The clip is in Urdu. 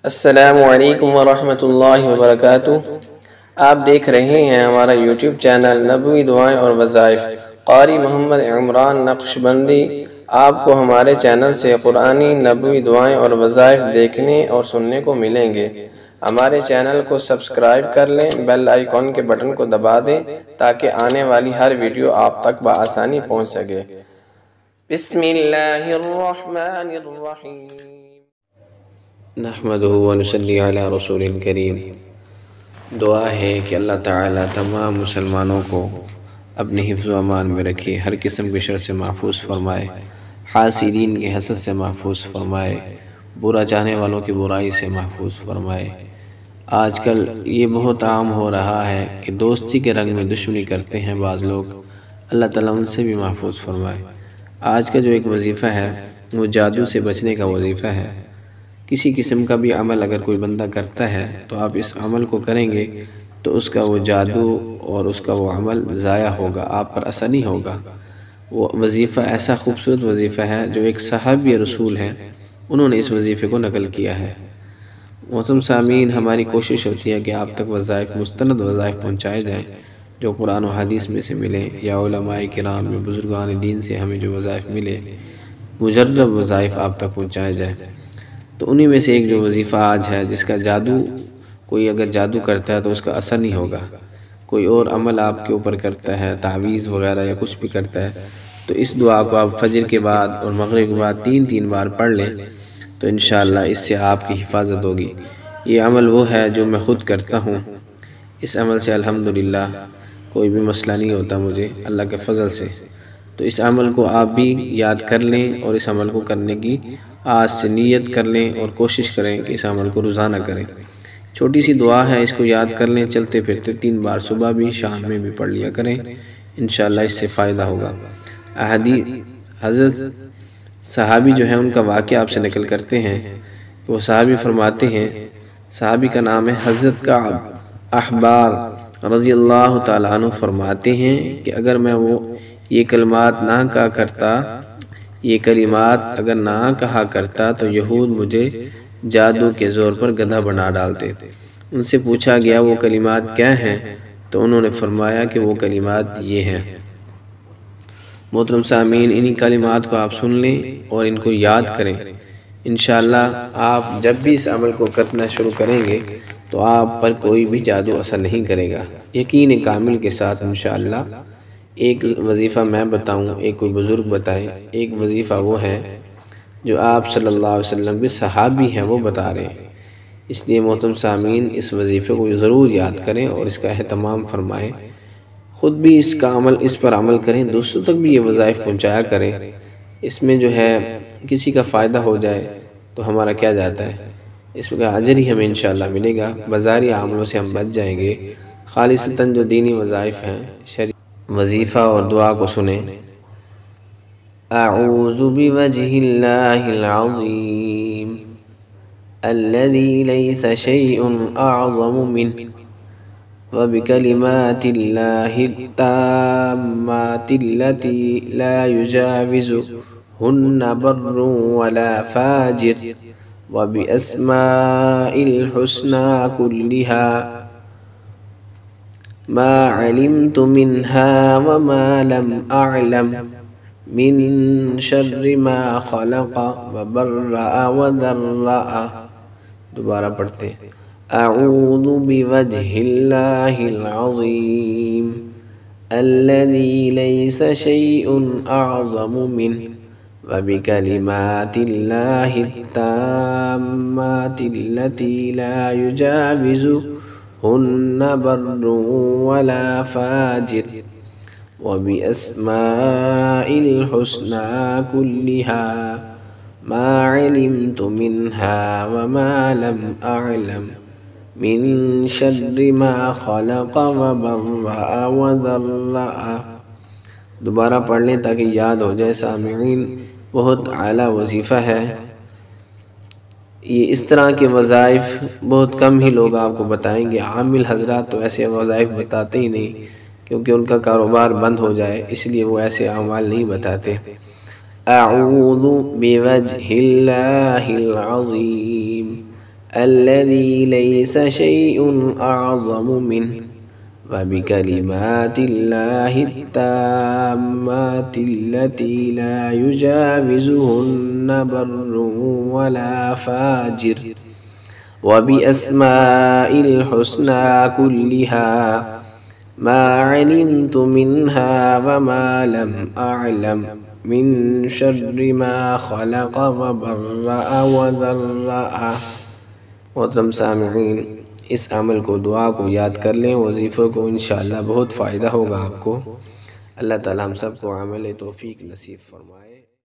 السلام علیکم ورحمۃ اللہ وبرکاتہ۔ آپ دیکھ رہے ہیں ہمارا یوٹیوب چینل نبوی دعائیں اور وظائف۔ قاری محمد عمران نقشبندی آپ کو ہمارے چینل سے قرآنی نبوی دعائیں اور وظائف دیکھنے اور سننے کو ملیں گے۔ ہمارے چینل کو سبسکرائب کر لیں، بیل آئیکن کے بٹن کو دبا دیں تاکہ آنے والی ہر ویڈیو آپ تک بآسانی پہنچ سکے۔ بسم اللہ الرحمن الرحیم۔ نحمدہ ونصلی علی رسول الکریم۔ دعا ہے کہ اللہ تعالیٰ تمام مسلمانوں کو اپنے حفظ و امان میں رکھے، ہر قسم کے شر سے محفوظ فرمائے، حاسدین کے حسد سے محفوظ فرمائے، برا چاہنے والوں کی برائی سے محفوظ فرمائے۔ آج کل یہ بہت عام ہو رہا ہے کہ دوستی کے رنگ میں دشمنی کرتے ہیں بعض لوگ، اللہ تعالیٰ ان سے بھی محفوظ فرمائے۔ آج کا جو ایک وظیفہ ہے وہ جادو سے بچنے کا وظیفہ ہے۔ کسی قسم کا بھی عمل اگر کوئی بندہ کرتا ہے تو آپ اس عمل کو کریں گے تو اس کا وہ جادو اور اس کا وہ عمل ضائع ہوگا، آپ پر اثر نہیں ہوگا۔ وہ وظیفہ ایسا خوبصورت وظیفہ ہے جو ایک صحابی رسول ہیں، انہوں نے اس وظیفے کو نقل کیا ہے۔ محترم سامعین، ہماری کوشش ہوتی ہے کہ آپ تک وظائف، مستند وظائف پہنچائے جائیں جو قرآن و حدیث میں سے ملیں یا علماء کرام یا بزرگان دین سے ہمیں جو وظائف ملے، مجرب وظائف آپ تک پہنچائے جائیں۔ تو انہی میں سے ایک جو وظیفہ آج ہے، جس کا جادو، کوئی اگر جادو کرتا ہے تو اس کا اثر نہیں ہوگا، کوئی اور عمل آپ کے اوپر کرتا ہے، تعویذ وغیرہ یا کچھ بھی کرتا ہے، تو اس دعا کو آپ فجر کے بعد اور مغرب کے بعد تین بار پڑھ لیں تو انشاءاللہ اس سے آپ کی حفاظت ہوگی۔ یہ عمل وہ ہے جو میں خود کرتا ہوں، اس عمل سے الحمدللہ کوئی بھی مسئلہ نہیں ہوتا مجھے اللہ کے فضل سے۔ تو اس عمل کو آپ بھی یاد کر لیں اور اس عمل کو کرنے کی آج سے نیت کر لیں اور کوشش کریں کہ اس عمل کو روزانہ کریں۔ چھوٹی سی دعا ہے، اس کو یاد کر لیں، چلتے پھرتے 3 بار صبح بھی شام میں بھی پڑھ لیا کریں، انشاءاللہ اس سے فائدہ ہوگا۔ حضرت صحابی جو ہیں ان کا واقعہ آپ سے نقل کرتے ہیں کہ وہ صحابی فرماتے ہیں، صحابی کا نام ہے حضرت کعب احبار رضی اللہ تعالیٰ عنہ، فرماتے ہیں کہ اگر میں یہ کلمات نہ کہا کرتا، یہ کلمات اگر نہ کہا کرتا تو یہود مجھے جادو کے زور پر گدھا بنا ڈالتے۔ ان سے پوچھا گیا وہ کلمات کیا ہیں تو انہوں نے فرمایا کہ وہ کلمات یہ ہیں۔ محترم سامعین، انہی کلمات کو آپ سن لیں اور ان کو یاد کریں، انشاءاللہ آپ جب بھی اس عمل کو کرنا شروع کریں گے تو آپ پر کوئی بھی جادو اثر نہیں کرے گا، یقین کامل کے ساتھ انشاءاللہ۔ ایک وظیفہ میں بتاؤں، ایک کوئی بزرگ بتائیں، ایک وظیفہ وہ ہے جو آپ صلی اللہ علیہ وسلم بھی صحابی ہیں وہ بتا رہے ہیں۔ اس لیے محترم سامعین، اس وظیفے کو ضرور یاد کریں اور اس کا اہتمام فرمائیں، خود بھی اس پر عمل کریں، دوسروں تک بھی یہ وظائف پہنچایا کریں۔ اس میں جو ہے کسی کا فائدہ ہو جائے تو ہمارا کیا جاتا ہے، اس کا اجر ہی ہمیں انشاءاللہ ملے گا، بظاہری عملوں سے ہم بچ جائیں گے۔ خالصتاً جو دینی وظائف ہیں، وظیفہ اور دعا کو سنیں۔ اعوذ بوجہ اللہ العظیم الذی لیس شیء اعظم منہ وبکلمات اللہ التامات التي لا يجاوزهن بر ولا فاجر وبأسماء الحسنى كلها ما علمت منها وما لم أعلم من شر ما خلق وبرأ وذرأ۔ دوبارہ پڑھتے ہیں، اعوذ بوجہ اللہ العظیم الذی لیس شیء اعظم منہ وبکلمات اللہ التامات التي لا يجاوزهن بر ولا فاجر وبأسماء الحسنى كلها ما علمت منها وما لم أعلم من شر ما خلق وبرأ وذرأ۔ دوبارہ پڑھ لیں تاکہ یاد ہو جائے۔ سامعین، بہت اعلیٰ وظیفہ ہے یہ۔ اس طرح کے وظائف بہت کم ہی لوگ آپ کو بتائیں گے، عامل حضرات تو ایسے وظائف بتاتے ہی نہیں، کیونکہ ان کا کاروبار بند ہو جائے، اس لیے وہ ایسے اعمال نہیں بتاتے۔ اعوذ بوجہ اللہ العظیم الذي ليس شيء أعظم منه وبكلمات الله التامات التي لا يجاوزهن بر ولا فاجر وبأسماء الحسنى كلها ما علمت منها وما لم أعلم من شر ما خلق وبرأ وذرأ۔ محترم سامعین، اس عمل کو، دعا کو یاد کر لیں، وظیفے کو، انشاءاللہ بہت فائدہ ہوگا آپ کو۔ اللہ تعالی ہم سب کو عمل توفیق نصیب فرمائے۔